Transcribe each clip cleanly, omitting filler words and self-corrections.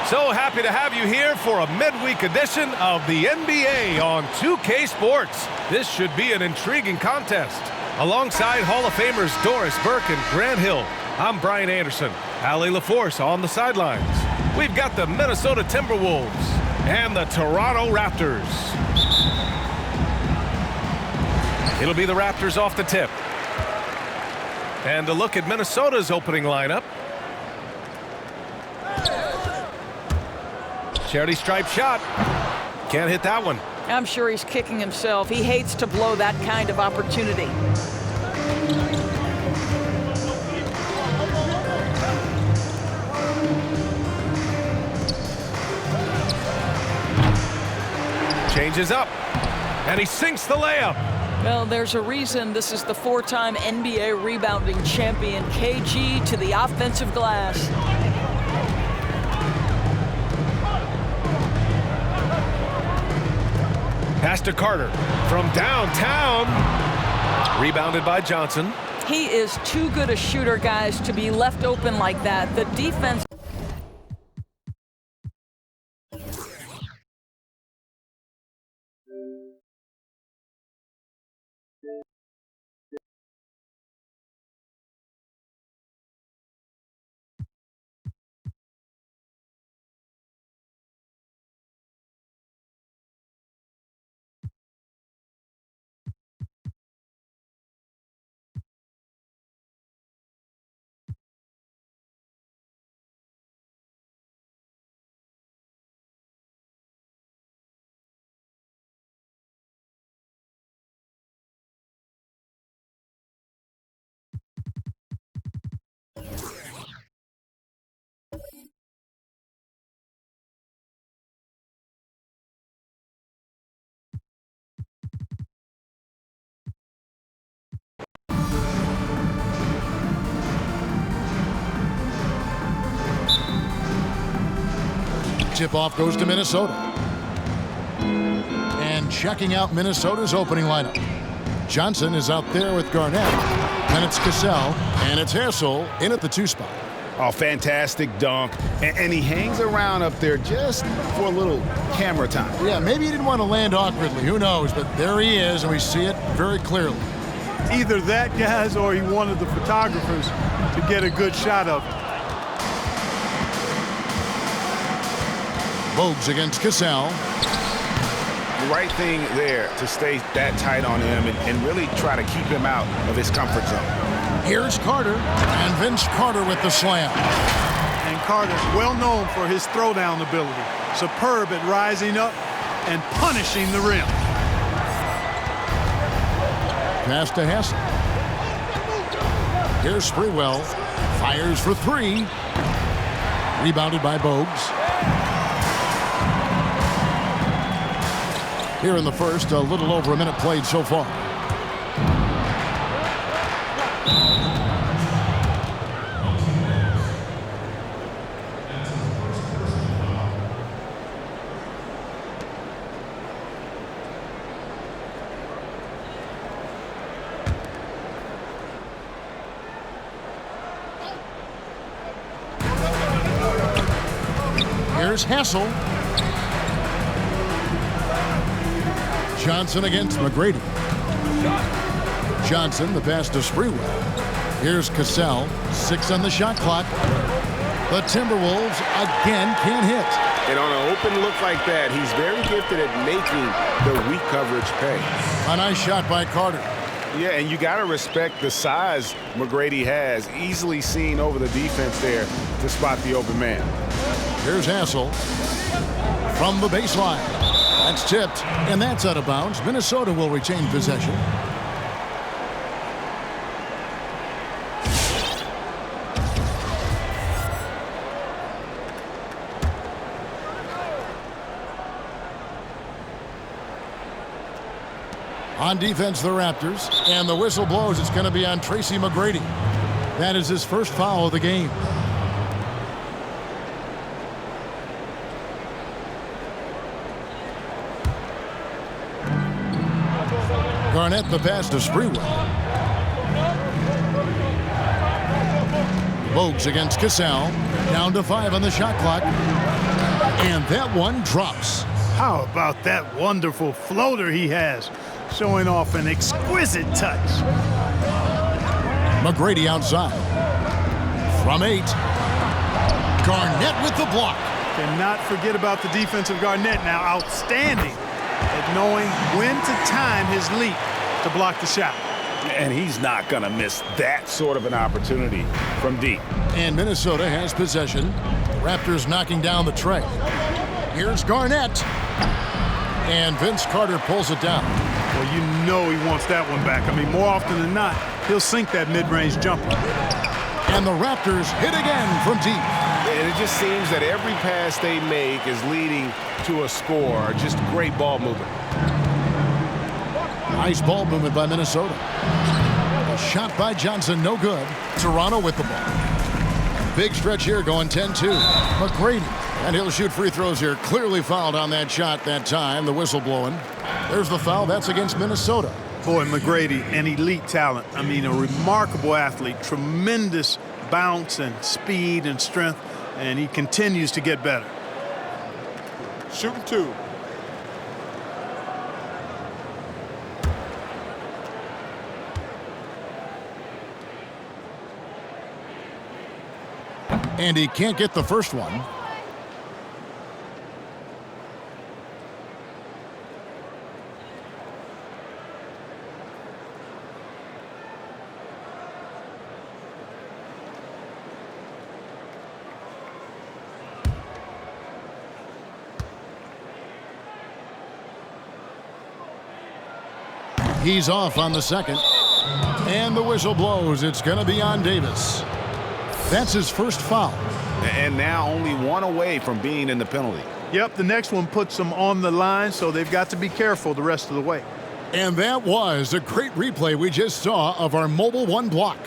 So happy to have you here for a midweek edition of the NBA on 2K Sports. This should be an intriguing contest. Alongside Hall of Famers Doris Burke and Grant Hill, I'm Brian Anderson. Allie LaForce on the sidelines. We've got the Minnesota Timberwolves and the Toronto Raptors. It'll be the Raptors off the tip. And a look at Minnesota's opening lineup. Charity stripe shot. Can't hit that one. I'm sure he's kicking himself. He hates to blow that kind of opportunity. Changes up. And he sinks the layup. Well, there's a reason this is the four-time NBA rebounding champion, KG, to the offensive glass. Pass to Carter from downtown. Rebounded by Johnson. He is too good a shooter, guys, to be left open like that. The defense... Tip-off goes to Minnesota. And checking out Minnesota's opening lineup. Johnson is out there with Garnett. Then it's Cassell. And it's Hassel in at the 2 spot. Oh, fantastic dunk. And he hangs around up there just for a little camera time. Yeah, maybe he didn't want to land awkwardly. Who knows? But there he is, and we see it very clearly. Either that, guys, or he wanted the photographers to get a good shot of it. Bogues against Cassell. The right thing there to stay that tight on him and really try to keep him out of his comfort zone. Here's Carter, and Vince Carter with the slam. And Carter, well known for his throwdown ability. Superb at rising up and punishing the rim. Pass to Hassel. Here's Sprewell. Fires for 3. Rebounded by Bogues. Here in the first, a little over a minute played so far. Here's Hassel. Johnson against McGrady. Johnson, the pass to Sprewell. Here's Cassell, 6 on the shot clock. The Timberwolves again can't hit. And on an open look like that, he's very gifted at making the weak coverage pay. A nice shot by Carter. Yeah, and you got to respect the size McGrady has, easily seen over the defense there to spot the open man. Here's Hassel from the baseline. That's tipped, and that's out of bounds. Minnesota will retain possession. On defense, the Raptors, and the whistle blows. It's going to be on Tracy McGrady. That is his first foul of the game. Garnett the pass to Sprewell. Bogues against Cassell. Down to 5 on the shot clock. And that one drops. How about that wonderful floater he has, showing off an exquisite touch. McGrady outside. From 8. Garnett with the block. Cannot forget about the defensive Garnett now. Outstanding at knowing when to time his leap to block the shot. And he's not going to miss that sort of an opportunity from deep. And Minnesota has possession. The Raptors knocking down the tray. Here's Garnett. And Vince Carter pulls it down. Well, you know he wants that one back. I mean, more often than not, he'll sink that mid-range jumper. And the Raptors hit again from deep. And it just seems that every pass they make is leading to a score. Just great ball movement. Nice ball movement by Minnesota. A shot by Johnson, no good. Toronto with the ball. Big stretch here going 10-2. McGrady. And he'll shoot free throws here. Clearly fouled on that shot that time. The whistle blowing. There's the foul. That's against Minnesota. Boy, McGrady, an elite talent. I mean, a remarkable athlete. Tremendous bounce and speed and strength. And he continues to get better. Shooting 2. And he can't get the first one. He's off on the second. And the whistle blows. It's going to be on Davis. That's his first foul. And now only one away from being in the penalty. Yep, the next one puts them on the line, so they've got to be careful the rest of the way. And that was a great replay we just saw of our mobile one block.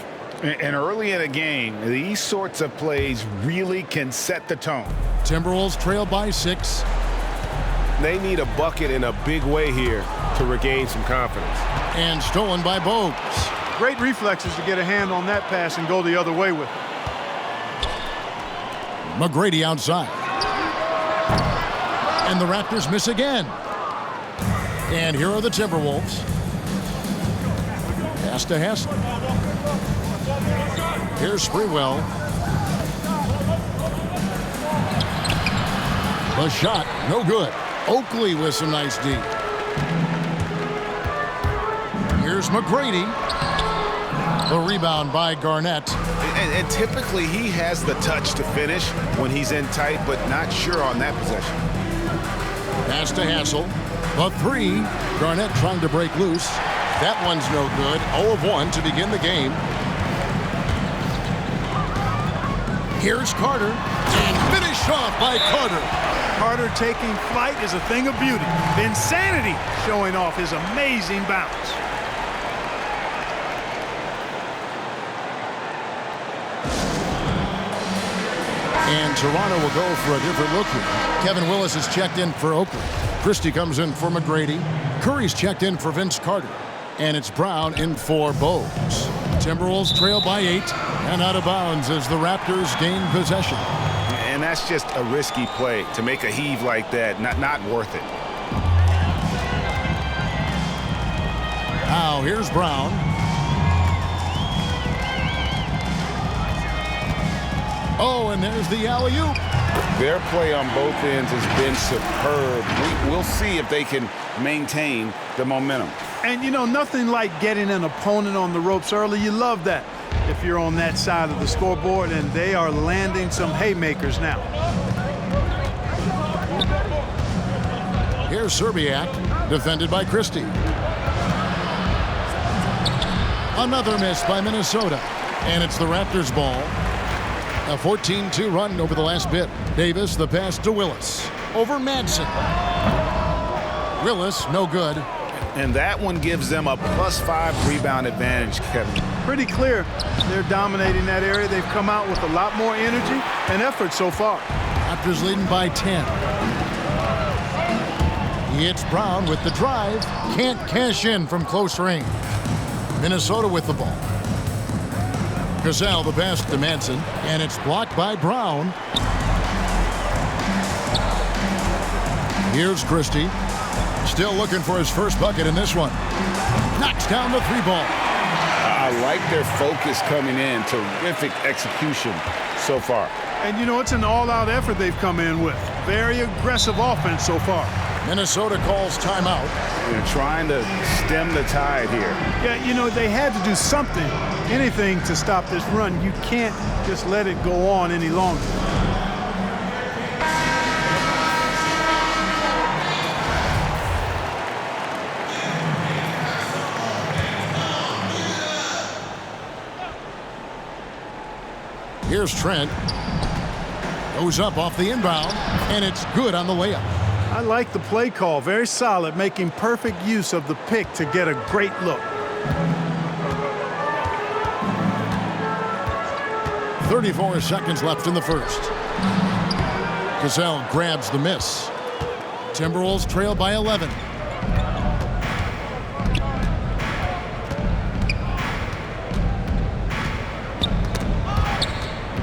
And early in a game, these sorts of plays really can set the tone. Timberwolves trail by 6. They need a bucket in a big way here to regain some confidence. And stolen by Bogues. Great reflexes to get a hand on that pass and go the other way with it. McGrady outside. And the Raptors miss again. And here are the Timberwolves. Pass to Haslem. Here's Sprewell. The shot, no good. Oakley with some nice D. Here's McGrady. The rebound by Garnett. And typically he has the touch to finish when he's in tight, but not sure on that possession. Pass to Hassel. The 3. Garnett trying to break loose. That one's no good. 0 of 1 to begin the game. Here's Carter. And finished off by Carter. Carter taking flight is a thing of beauty. Insanity showing off his amazing bounce. And Toronto will go for a different look here. Kevin Willis is checked in for Oakley. Christie comes in for McGrady. Curry's checked in for Vince Carter. And it's Brown in for Bogues. Timberwolves trail by 8 and out of bounds as the Raptors gain possession. And that's just a risky play to make a heave like that. Not worth it. Now here's Brown. Oh, and there's the alley-oop. Their play on both ends has been superb. We'll see if they can maintain the momentum. And, you know, nothing like getting an opponent on the ropes early. You love that if you're on that side of the scoreboard, and they are landing some haymakers now. Here's Serbiak, defended by Christie. Another miss by Minnesota, and it's the Raptors' ball. A 14-2 run over the last bit. Davis, the pass to Willis. Over Madsen. Willis, no good. And that one gives them a +5 rebound advantage, Kevin. Pretty clear they're dominating that area. They've come out with a lot more energy and effort so far. Raptors leading by 10. It's Brown with the drive. Can't cash in from close range. Minnesota with the ball. Gazelle the pass to Madsen, and it's blocked by Brown. Here's Christie. Still looking for his first bucket in this one. Knocks down the three ball. I like their focus coming in. Terrific execution so far. And, you know, it's an all-out effort they've come in with. Very aggressive offense so far. Minnesota calls timeout. They're trying to stem the tide here. Yeah, you know, they had to do something, anything to stop this run. You can't just let it go on any longer. Here's Trent. Goes up off the inbound, and it's good on the layup. I like the play call. Very solid, making perfect use of the pick to get a great look. 34 seconds left in the first. Cassell grabs the miss. Timberwolves trail by 11.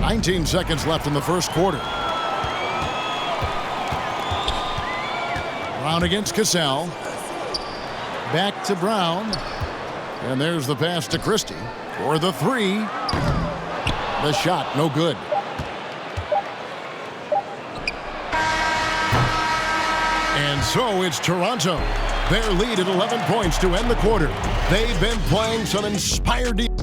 "19 seconds left in the first quarter. Brown against Cassell. Back to Brown. And there's the pass to Christie for the three. The shot, no good. And so it's Toronto. Their lead at 11 points to end the quarter. They've been playing some inspired defense.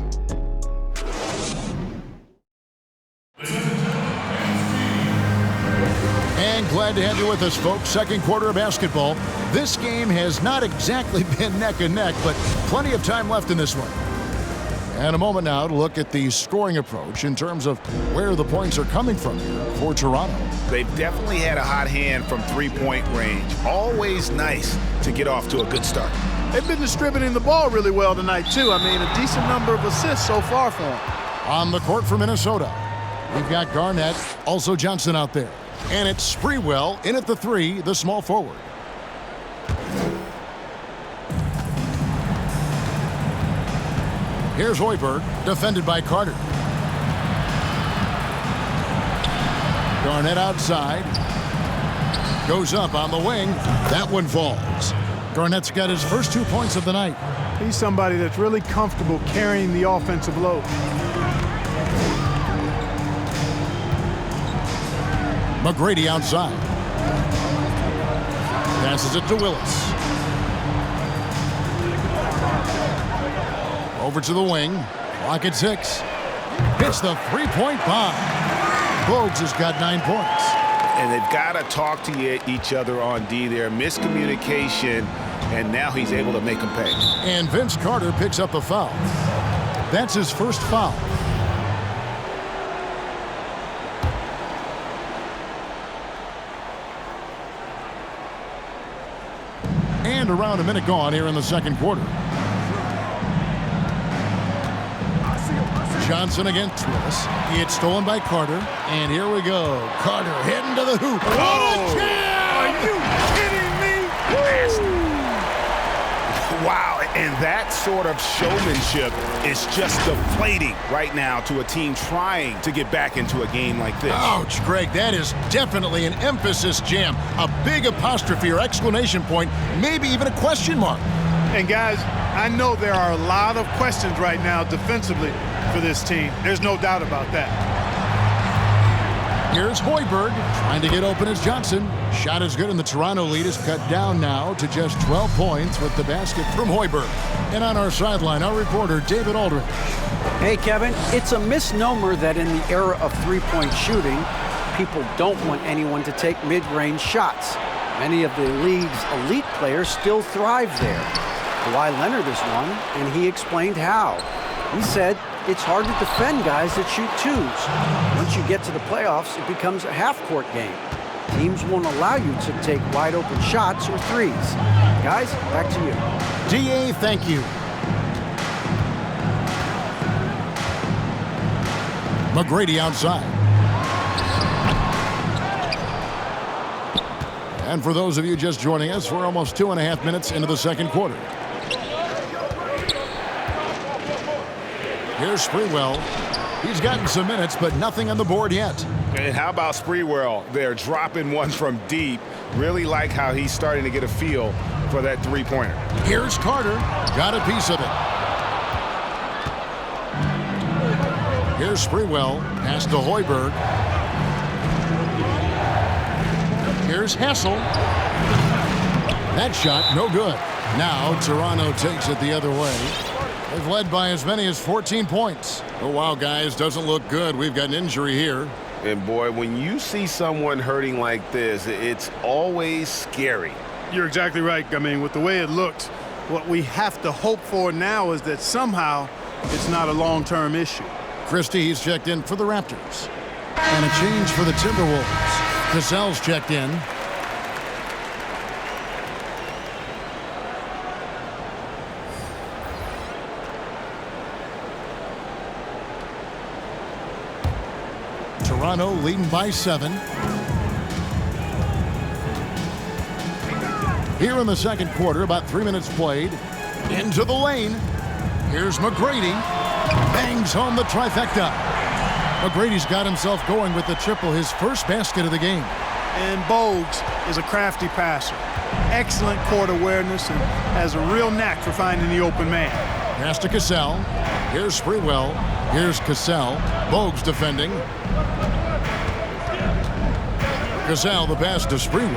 And glad to have you with us, folks. Second quarter of basketball. This game has not exactly been neck and neck, but plenty of time left in this one. And a moment now to look at the scoring approach in terms of where the points are coming from here for Toronto. They've definitely had a hot hand from three-point range. Always nice to get off to a good start. They've been distributing the ball really well tonight, too. I mean, a decent number of assists so far for them. On the court for Minnesota, we've got Garnett, also Johnson out there. And it's Sprewell in at the three, the small forward. Here's Hoiberg, defended by Carter. Garnett outside. Goes up on the wing. That one falls. Garnett's got his first 2 points of the night. He's somebody that's really comfortable carrying the offensive load. McGrady outside. Passes it to Willis. Over to the wing. Clock at 6. Hits the three-point bomb. Bogues has got 9 points. And they've got to talk to each other on D there. Miscommunication, and now he's able to make them pay. And Vince Carter picks up a foul. That's his first foul. And around a minute gone here in the second quarter. Johnson against Willis. It's stolen by Carter. And here we go. Carter heading to the hoop. Oh! Are you kidding me? Wow, and that sort of showmanship is just deflating right now to a team trying to get back into a game like this. Ouch, Greg, that is definitely an emphasis jam. A big apostrophe or exclamation point, maybe even a question mark. And guys, I know there are a lot of questions right now defensively for this team. There's no doubt about that. Here's Hoiberg trying to get open as Johnson. Shot is good, and the Toronto lead is cut down now to just 12 points with the basket from Hoiberg. And on our sideline, our reporter, David Aldridge. Hey, Kevin, it's a misnomer that in the era of three-point shooting, people don't want anyone to take mid-range shots. Many of the league's elite players still thrive there. Kawhi Leonard is one, and he explained how. He said, it's hard to defend guys that shoot twos. Once you get to the playoffs, it becomes a half-court game. Teams won't allow you to take wide-open shots or threes. Guys, back to you. DA, thank you. McGrady outside. And for those of you just joining us, we're almost 2.5 minutes into the second quarter. Here's Sprewell. He's gotten some minutes, but nothing on the board yet. And how about Sprewell? They're dropping one from deep. Really like how he's starting to get a feel for that three-pointer. Here's Carter. Got a piece of it. Here's Sprewell. Pass to Hoiberg. Here's Hessel. That shot, no good. Now Toronto takes it the other way. They've led by as many as 14 points. Oh, wow, guys, doesn't look good. We've got an injury here. And, boy, when you see someone hurting like this, it's always scary. You're exactly right. I mean, with the way it looked, what we have to hope for now is that somehow it's not a long-term issue. Christie, he's checked in for the Raptors. And a change for the Timberwolves. Cassell's checked in. Toronto leading by 7. Here in the second quarter, about 3 minutes played. Into the lane. Here's McGrady. Bangs home the trifecta. McGrady's got himself going with the triple, his first basket of the game. And Bogues is a crafty passer. Excellent court awareness and has a real knack for finding the open man. Pass to Cassell. Here's Sprewell. Here's Cassell. Bogues defending. Cassell the pass to Sprewell.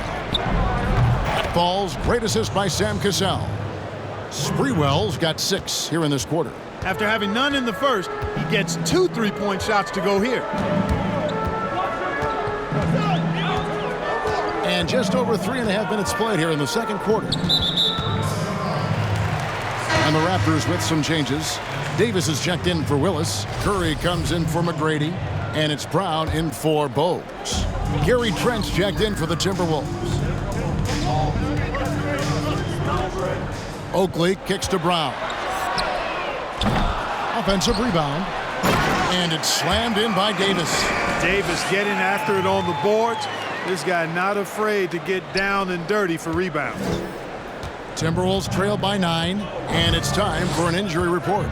Falls. Great assist by Sam Cassell. Sprewell's got 6 here in this quarter. After having none in the first, he gets 2 3-point shots to go here. And just over 3.5 minutes played here in the second quarter. And the Raptors with some changes. Davis is checked in for Willis. Curry comes in for McGrady. And it's Brown in for Bogues. Gary Trent's checked in for the Timberwolves. Oakley kicks to Brown. Offensive rebound. And it's slammed in by Davis. Davis getting after it on the boards. This guy not afraid to get down and dirty for rebounds. Timberwolves trail by 9. And it's time for an injury report.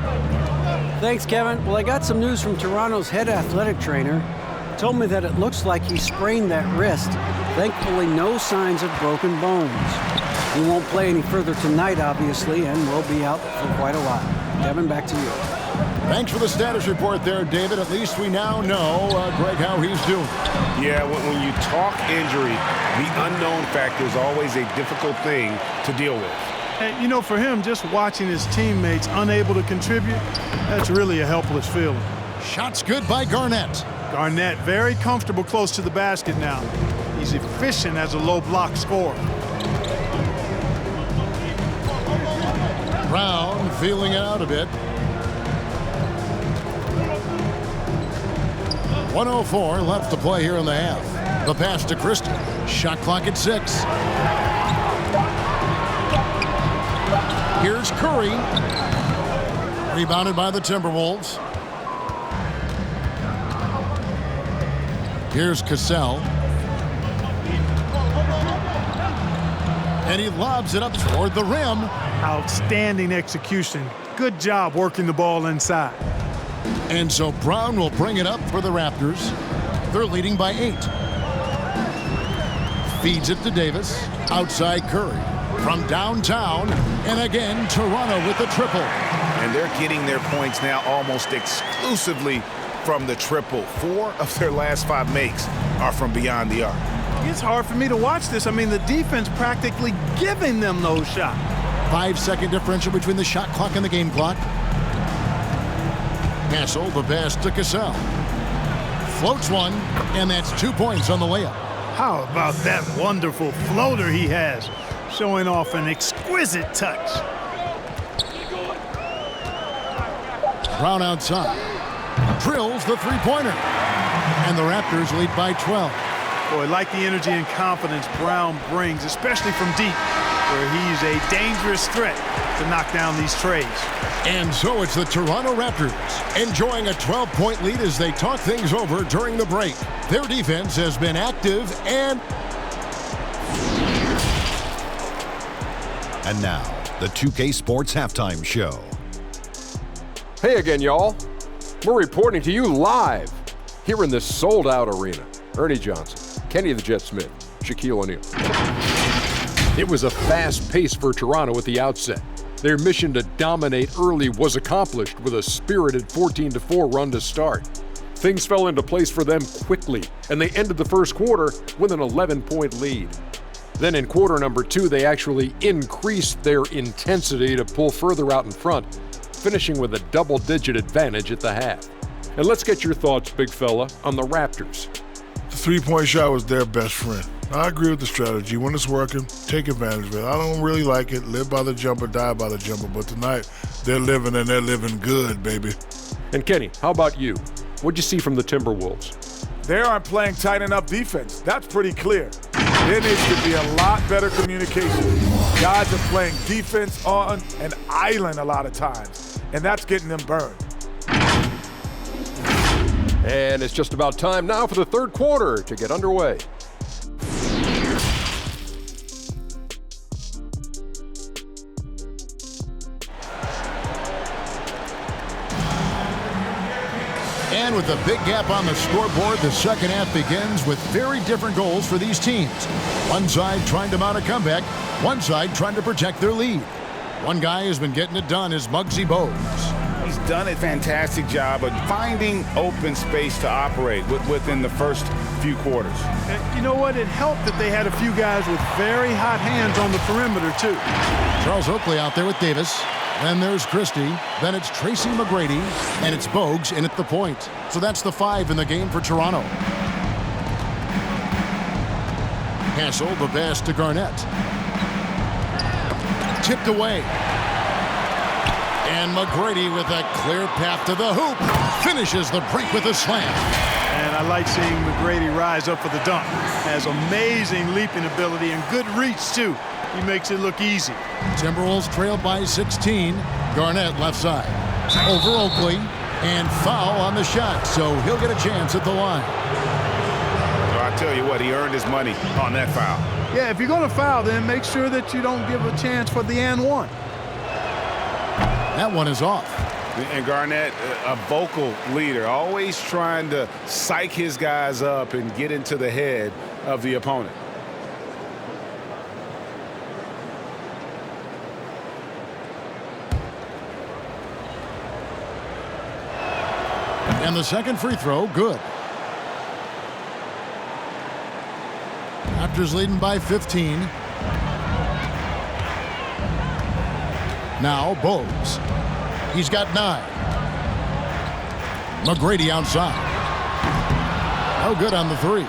Thanks, Kevin. Well, I got some news from Toronto's head athletic trainer. Told me that it looks like he sprained that wrist. Thankfully, no signs of broken bones. He won't play any further tonight, obviously, and will be out for quite a while. Kevin, back to you. Thanks for the status report there, David. At least we now know, Greg, how he's doing. Yeah, when you talk injury, the unknown factor is always a difficult thing to deal with. And, you know, for him, just watching his teammates unable to contribute, that's really a helpless feeling. Shots good by Garnett. Garnett very comfortable close to the basket now. He's efficient as a low block scorer. Brown feeling it out a bit. 1:04 left to play here in the half. The pass to Christie. Shot clock at 6. Here's Curry. Rebounded by the Timberwolves. Here's Cassell. And he lobs it up toward the rim. Outstanding execution. Good job working the ball inside. And so Brown will bring it up for the Raptors. They're leading by 8. Feeds it to Davis. Outside Curry. From downtown. And again, Toronto with the triple. And they're getting their points now almost exclusively from the triple. 4 of their last 5 makes are from beyond the arc. It's hard for me to watch this. I mean, the defense practically giving them those shots. 5-second differential between the shot clock and the game clock. Hassel, the pass to Cassell. Floats one, and that's 2 points on the layup. How about that wonderful floater he has, showing off an exquisite touch. Brown outside. Drills the three-pointer. And the Raptors lead by 12. Boy, I like the energy and confidence Brown brings, especially from deep, where he's a dangerous threat to knock down these trays. And so it's the Toronto Raptors enjoying a 12-point lead as they talk things over during the break. Their defense has been active and now, the 2K Sports Halftime Show. Hey again, y'all. We're reporting to you live here in this sold-out arena. Ernie Johnson, Kenny the Jet Smith, Shaquille O'Neal. It was a fast pace for Toronto at the outset. Their mission to dominate early was accomplished with a spirited 14-4 run to start. Things fell into place for them quickly, and they ended the first quarter with an 11-point lead. Then in quarter number 2, they actually increased their intensity to pull further out in front, finishing with a double-digit advantage at the half. And let's get your thoughts, big fella, on the Raptors. The three-point shot was their best friend. I agree with the strategy. When it's working, take advantage of it. I don't really like it. Live by the jumper, die by the jumper. But tonight, they're living, and they're living good, baby. And Kenny, how about you? What'd you see from the Timberwolves? They aren't playing tight enough defense. That's pretty clear. There needs to be a lot better communication. Guys are playing defense on an island a lot of times, and that's getting them burned. And it's just about time now for the third quarter to get underway. And with a big gap on the scoreboard, the second half begins with very different goals for these teams. One side trying to mount a comeback, one side trying to protect their lead. One guy who's been getting it done is Muggsy Bogues. He's done a fantastic job of finding open space to operate within the first few quarters. And you know what? It helped that they had a few guys with very hot hands on the perimeter, too. Charles Oakley out there with Davis. Then there's Christie. Then it's Tracy McGrady. And it's Bogues in at the point. So that's the 5 in the game for Toronto. Hassel, the pass to Garnett. Tipped away. And McGrady with a clear path to the hoop. Finishes the break with a slam. And I like seeing McGrady rise up for the dunk. Has amazing leaping ability and good reach, too. He makes it look easy. Timberwolves trail by 16. Garnett left side. Over Oakley. And foul on the shot, so he'll get a chance at the line. So I tell you what, he earned his money on that foul. Yeah, if you're going to foul, then make sure that you don't give a chance for the and one. That one is off. And Garnett, a vocal leader, always trying to psych his guys up and get into the head of the opponent. And the second free throw, good. Raptors leading by 15. Now Bogues. He's got 9. McGrady outside. No good on the 3.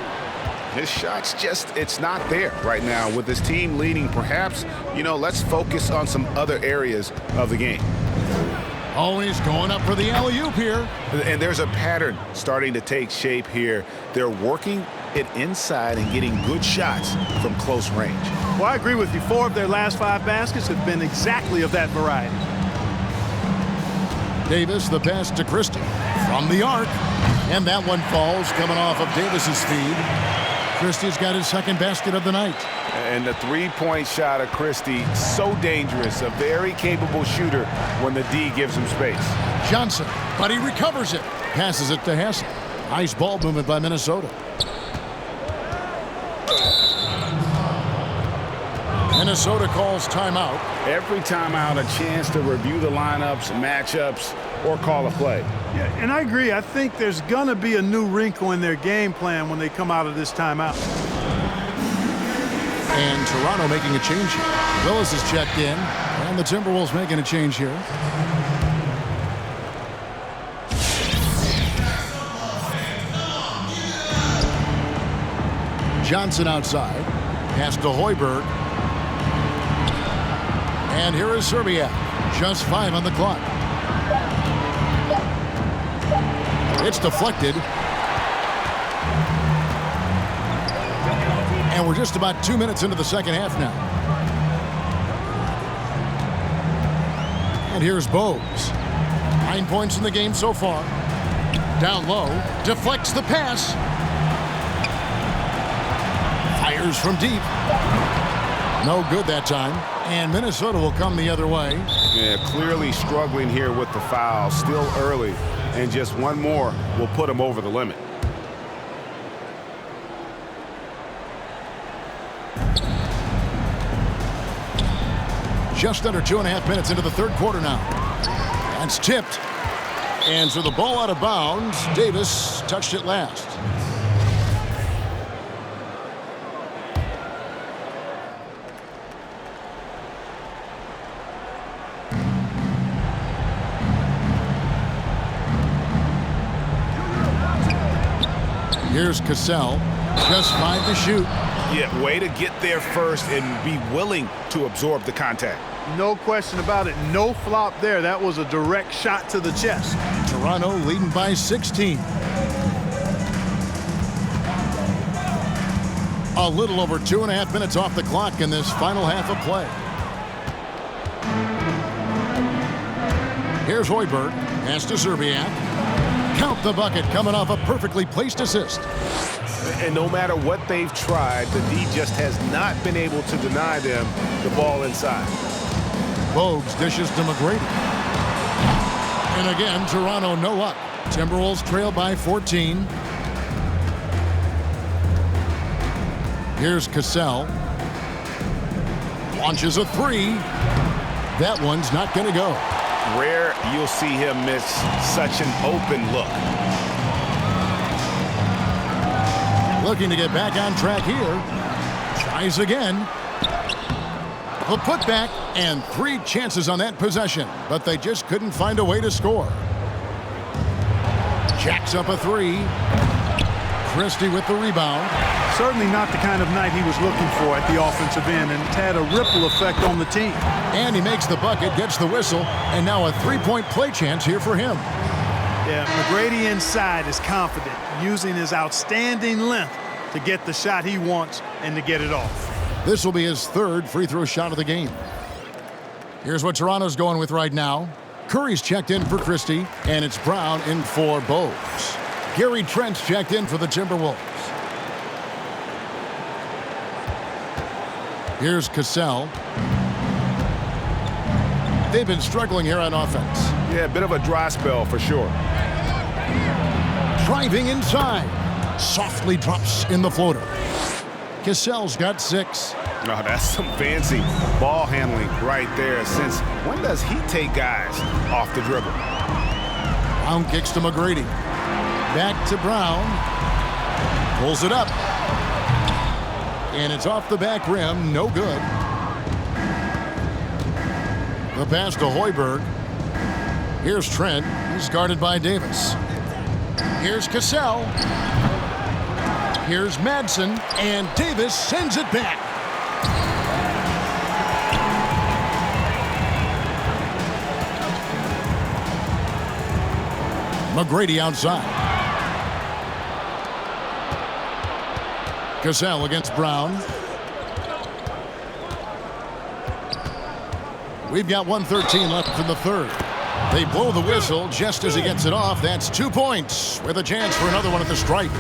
His shot's just, it's not there right now. With his team leading, perhaps, let's focus on some other areas of the game. Oh, he's going up for the alley-oop here. And there's a pattern starting to take shape here. They're working it inside and getting good shots from close range. Well, I agree with you. 4 of their last 5 baskets have been exactly of that variety. Davis, the pass to Christie from the arc. And that one falls coming off of Davis's feed. Christie's got his second basket of the night. And the three-point shot of Christie, so dangerous, a very capable shooter when the D gives him space. Johnson, but he recovers it. Passes it to Hassel. Nice ball movement by Minnesota. Minnesota calls timeout. Every timeout, a chance to review the lineups, matchups, or call a play. Yeah, and I agree. I think there's going to be a new wrinkle in their game plan when they come out of this timeout. And Toronto making a change here. Willis is checked in, and the Timberwolves making a change here. Johnson outside. Pass to Hoiberg. And here is Serbia. Just 5 on the clock. It's deflected. And we're just about 2 minutes into the second half now. And here's Bogues. 9 points in the game so far. Down low. Deflects the pass. Fires from deep. No good that time. And Minnesota will come the other way. Yeah, clearly struggling here with the foul. Still early. And just one more will put him over the limit. Just under 2.5 minutes into the third quarter now. That's tipped. And so the ball out of bounds. Davis touched it last. Here's Cassell. Just 5 to shoot. Yeah, way to get there first and be willing to absorb the contact. No question about it. No flop there. That was a direct shot to the chest. Toronto leading by 16. A little over 2.5 minutes off the clock in this final half of play. Here's Hoiberg. Pass to Zerbiak. Count the bucket coming off a perfectly placed assist. And no matter what they've tried, the D just has not been able to deny them the ball inside. Bogues dishes to McGrady. And again, Toronto no luck. Timberwolves trail by 14. Here's Cassell. Launches a 3. That one's not going to go. Rare you'll see him miss such an open look. Looking to get back on track here. Tries again. The putback and 3 chances on that possession, but they just couldn't find a way to score. Jacks up a 3. Christie with the rebound. Certainly not the kind of night he was looking for at the offensive end, and it's had a ripple effect on the team. And he makes the bucket, gets the whistle, and now a 3-point play chance here for him. Yeah, McGrady inside is confident, using his outstanding length to get the shot he wants and to get it off. This will be his 3rd free throw shot of the game. Here's what Toronto's going with right now. Curry's checked in for Christie, and it's Brown in for Bogues. Gary Trent's checked in for the Timberwolves. Here's Cassell. They've been struggling here on offense. Yeah, a bit of a dry spell for sure. Driving inside. Softly drops in the floater. Cassell's got 6. Oh, that's some fancy ball handling right there. Since when does he take guys off the dribble? Brown kicks to McGrady. Back to Brown. Pulls it up. And it's off the back rim. No good. The pass to Hoiberg. Here's Trent. He's guarded by Davis. Here's Cassell. Here's Madsen. And Davis sends it back. McGrady outside. Cassell against Brown. We've got 1:13 left in the third. They blow the whistle just as he gets it off. That's 2 points with a chance for another one at the stripe.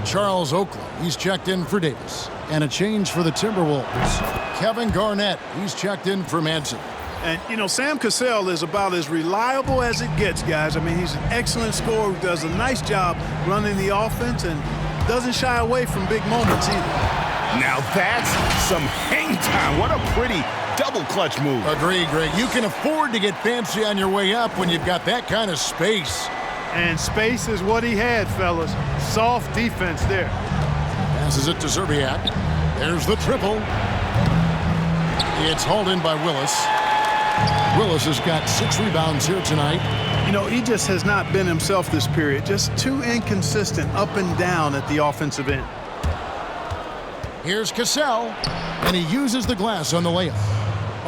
Charles Oakley, he's checked in for Davis. And a change for the Timberwolves. Kevin Garnett, he's checked in for Madsen. And, you know, Sam Cassell is about as reliable as it gets, guys. I mean, he's an excellent scorer who does a nice job running the offense and doesn't shy away from big moments either. Now that's some hang time. What a pretty double clutch move. Agree, Greg. You can afford to get fancy on your way up when you've got that kind of space. And space is what he had, fellas. Soft defense there. Passes it to Zerbiak. There's the triple. It's hauled in by Willis. Willis has got 6 rebounds here tonight. You know, he just has not been himself this period. Just too inconsistent up and down at the offensive end. Here's Cassell, and he uses the glass on the layup.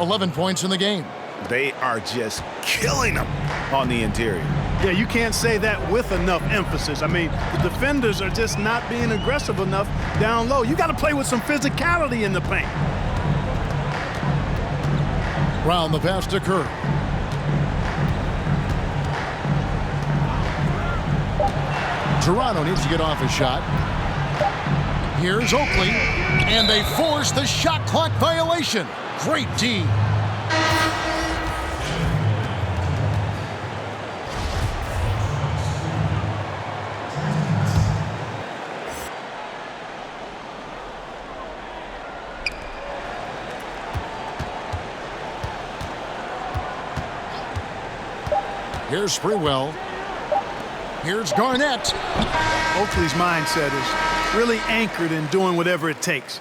11 points in the game. They are just killing them on the interior. Yeah, you can't say that with enough emphasis. I mean, the defenders are just not being aggressive enough down low. You got to play with some physicality in the paint. Brown the pass to Curry. Toronto needs to get off a shot. Here's Oakley, and they force the shot clock violation. Great D. Here's Sprewell. Here's Garnett. Oakley's mindset is really anchored in doing whatever it takes.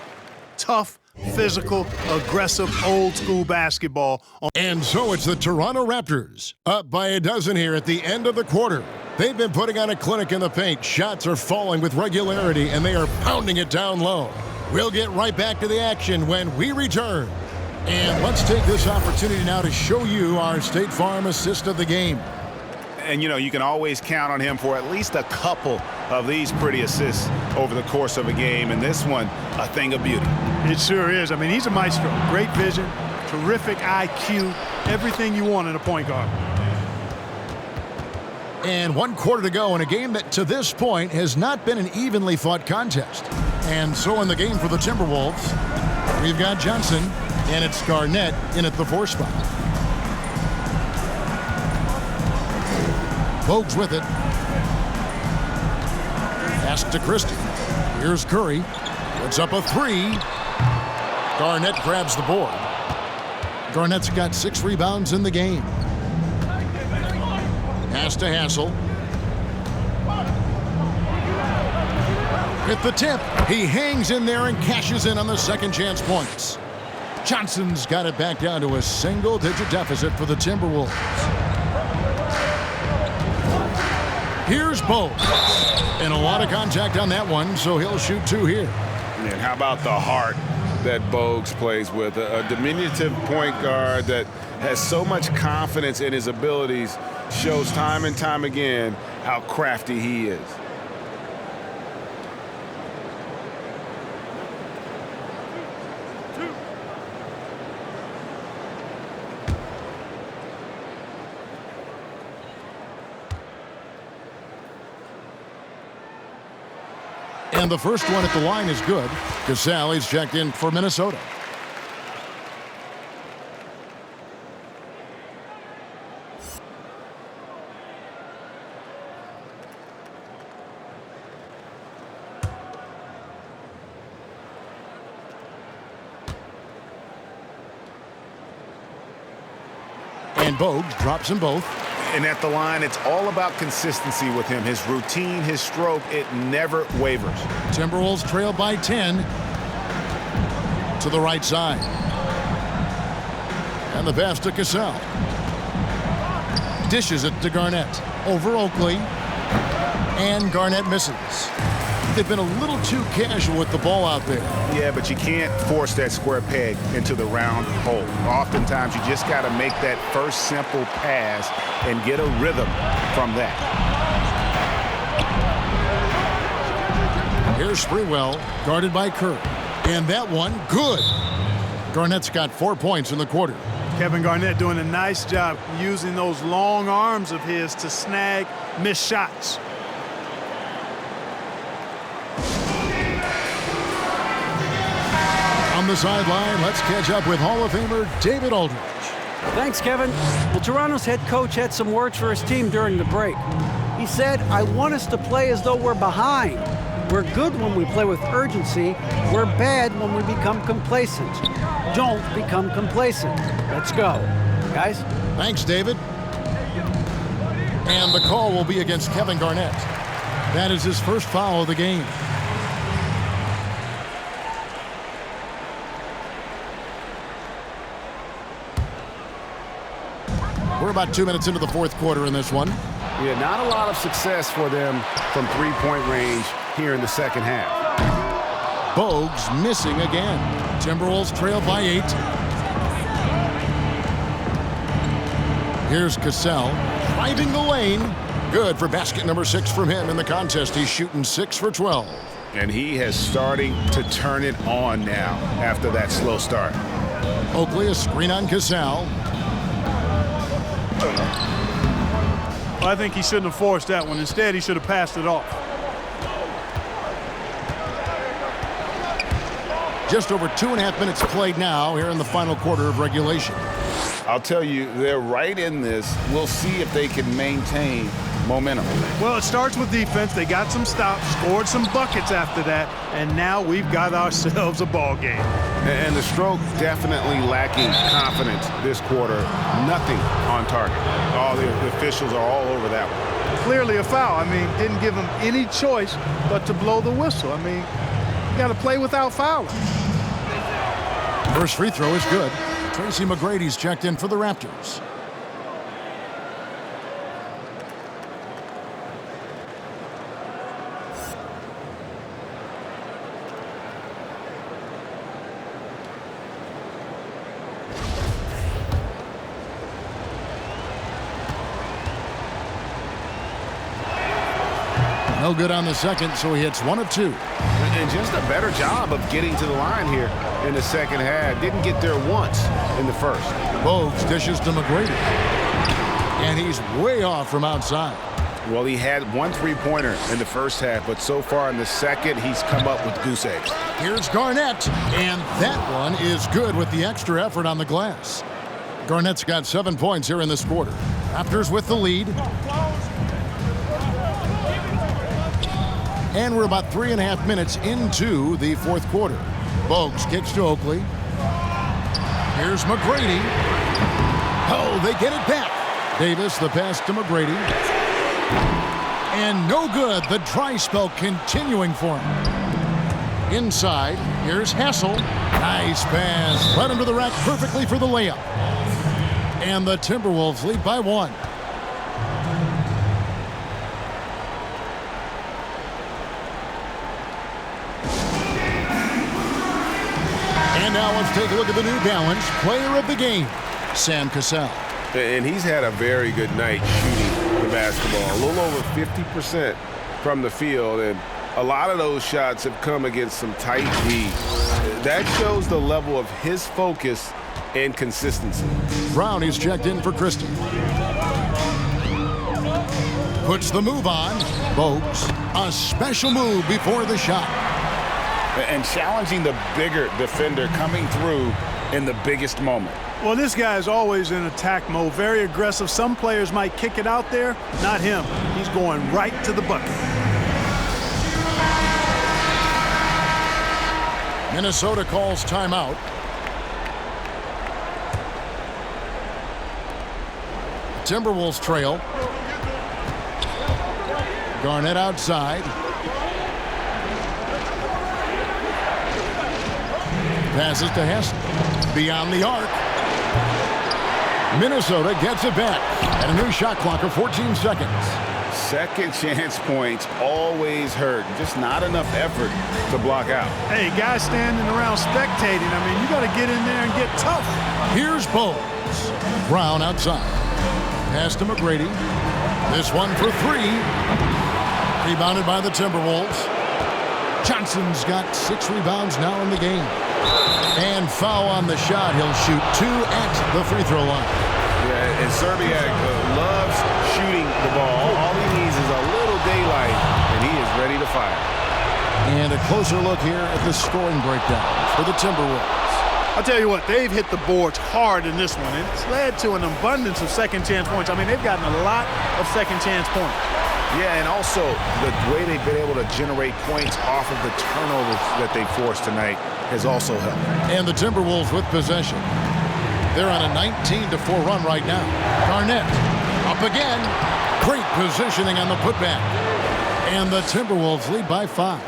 Tough, physical, aggressive, old-school basketball. And so it's the Toronto Raptors, up by a dozen here at the end of the quarter. They've been putting on a clinic in the paint. Shots are falling with regularity, and they are pounding it down low. We'll get right back to the action when we return. And let's take this opportunity now to show you our State Farm assist of the game. And, you know, you can always count on him for at least a couple of these pretty assists over the course of a game. And this one, a thing of beauty. It sure is. I mean, he's a maestro. Great vision, terrific IQ, everything you want in a point guard. And 1 quarter to go in a game that to this point has not been an evenly fought contest. And so in the game for the Timberwolves, we've got Johnson, and it's Garnett in at the 4 spot. Bogues with it. Pass to Christie. Here's Curry. Puts up a 3. Garnett grabs the board. Garnett's got 6 rebounds in the game. Pass to Hassel. With the tip, he hangs in there and cashes in on the second chance points. Johnson's got it back down to a single-digit deficit for the Timberwolves. Here's Bogues. And a lot of contact on that one, so he'll shoot 2 here. And how about the heart that Bogues plays with? A diminutive point guard that has so much confidence in his abilities, shows time and time again how crafty he is. And the first one at the line is good. Cassell is checked in for Minnesota. And Bogues drops them both. And at the line, it's all about consistency with him. His routine, his stroke, it never wavers. Timberwolves trail by 10 to the right side. And the pass to Cassell. Dishes it to Garnett. Over Oakley. And Garnett misses. They've been a little too casual with the ball out there. Yeah, but you can't force that square peg into the round hole. Oftentimes, you just got to make that first simple pass and get a rhythm from that. Here's Sprewell, guarded by Curry. And that one, good. Garnett's got 4 points in the quarter. Kevin Garnett doing a nice job using those long arms of his to snag missed shots. On the sideline, let's catch up with Hall of Famer David Aldridge. Thanks, Kevin. Well, Toronto's head coach had some words for his team during the break. He said, "I want us to play as though we're behind. We're good when we play with urgency. We're bad when we become complacent. Don't become complacent. Let's go." Guys? Thanks, David. And the call will be against Kevin Garnett. That is his first foul of the game. We're about 2 minutes into the fourth quarter in this one. Yeah, not a lot of success for them from three-point range here in the second half. Bogues missing again. Timberwolves trail by 8. Here's Cassell driving the lane. Good for basket number 6 from him in the contest. He's shooting 6 for 12. And he is starting to turn it on now after that slow start. Oakley, a screen on Cassell. Well, I think he shouldn't have forced that one. Instead, he should have passed it off. Just over 2.5 minutes played now here in the final quarter of regulation. I'll tell you, they're right in this. We'll see if they can maintain momentum. Well, it starts with defense. They got some stops, scored some buckets after that, and now we've got ourselves a ball game. And the Stroke definitely lacking confidence this quarter. Nothing on target. All the officials are all over that one. Clearly a foul. I mean, didn't give him any choice but to blow the whistle. I mean, you got to play without fouling. First free throw is good. Tracy McGrady's checked in for the Raptors. No good on the second, so he hits 1 of 2. And just a better job of getting to the line here in the second half. Didn't get there once in the first. Bogues dishes to McGrady. And he's way off from outside. Well, he had 1 3-pointer in the first half, but so far in the second, he's come up with goose eggs. Here's Garnett, and that one is good with the extra effort on the glass. Garnett's got 7 points here in this quarter. Raptors with the lead. And we're about 3.5 minutes into the fourth quarter. Bogues kicks to Oakley. Here's McGrady. Oh, they get it back. Davis, the pass to McGrady. And no good. The dry spell continuing for him. Inside, here's Hassel. Nice pass. Led him to the rack perfectly for the layup. And the Timberwolves lead by 1. And now let's take a look at the New Balance Player of the Game, Sam Cassell. And he's had a very good night shooting the basketball. A little over 50% from the field, and a lot of those shots have come against some tight D. That shows the level of his focus and consistency. Brown is checked in for Christie. Puts the move on. Bogues, a special move before the shot. And challenging the bigger defender coming through in the biggest moment. Well, this guy is always in attack mode, very aggressive. Some players might kick it out there, not him. He's going right to the bucket. Minnesota calls timeout. Timberwolves trail. Garnett outside. Passes to Hess. Beyond the arc. Minnesota gets it back at a new shot clock of 14 seconds. Second chance points always hurt. Just not enough effort to block out. Hey, guys standing around spectating. I mean, you got to get in there and get tough. Here's Bogues. Brown outside. Pass to McGrady. This one for 3. Rebounded by the Timberwolves. Johnson's got 6 rebounds now in the game. And foul on the shot. He'll shoot 2 at the free throw line. Yeah, and Serbiak loves shooting the ball. All he needs is a little daylight, and he is ready to fire. And a closer look here at the scoring breakdown for the Timberwolves. I'll tell you what, they've hit the boards hard in this one. It's led to an abundance of second chance points. I mean, they've gotten a lot of second chance points. Yeah, and also the way they've been able to generate points off of the turnovers that they forced tonight has also helped. And the Timberwolves with possession. They're on a 19-4 run right now. Garnett up again. Great positioning on the putback. And the Timberwolves lead by 5.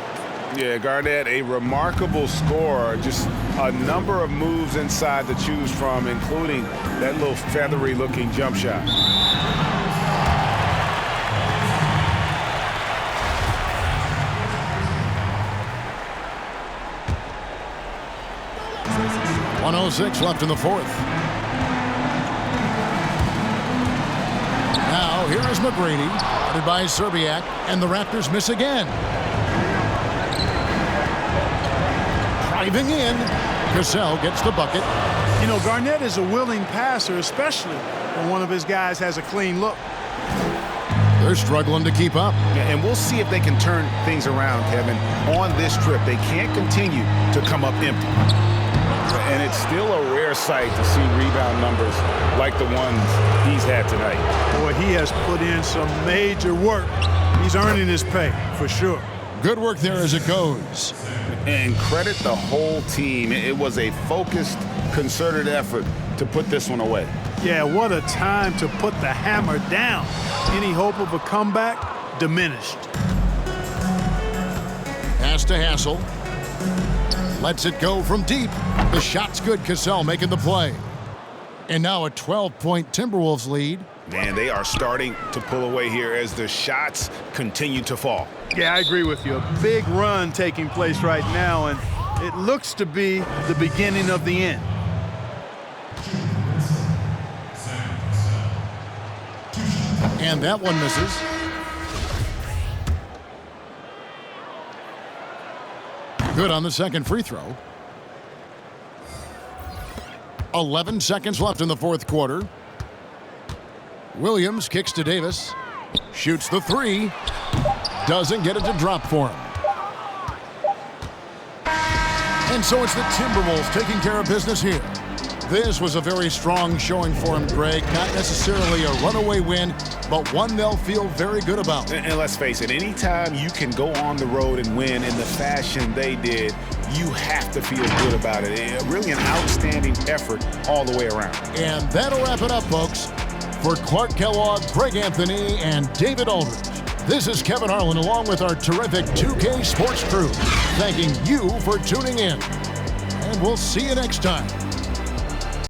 Yeah, Garnett, a remarkable scorer. Just a number of moves inside to choose from, including that little feathery-looking jump shot. .106 left in the fourth. Now here is McGrady, headed by Serbiak, and the Raptors miss again. Driving in, Cassell gets the bucket. You know, Garnett is a willing passer, especially when one of his guys has a clean look. They're struggling to keep up. Yeah, and we'll see if they can turn things around, Kevin. On this trip, they can't continue to come up empty. And it's still a rare sight to see rebound numbers like the ones he's had tonight. Boy, he has put in some major work. He's earning his pay, for sure. Good work there as it goes. And credit the whole team. It was a focused, concerted effort to put this one away. Yeah, what a time to put the hammer down. Any hope of a comeback diminished. Pass to Hassel. Lets it go from deep. The shot's good. Cassell making the play. And now a 12-point Timberwolves lead. Man, they are starting to pull away here as the shots continue to fall. Yeah, I agree with you. A big run taking place right now, and it looks to be the beginning of the end. And that one misses. Good on the second free throw. 11 seconds left in the fourth quarter. Williams kicks to Davis. Shoots the three. Doesn't get it to drop for him. And so it's the Timberwolves taking care of business here. This was a very strong showing for him, Greg. Not necessarily a runaway win, but one they'll feel very good about. And let's face it, anytime you can go on the road and win in the fashion they did, you have to feel good about it. Really an outstanding effort all the way around. And that'll wrap it up, folks. For Clark Kellogg, Greg Anthony, and David Aldridge, this is Kevin Harlan along with our terrific 2K Sports crew, thanking you for tuning in. And we'll see you next time.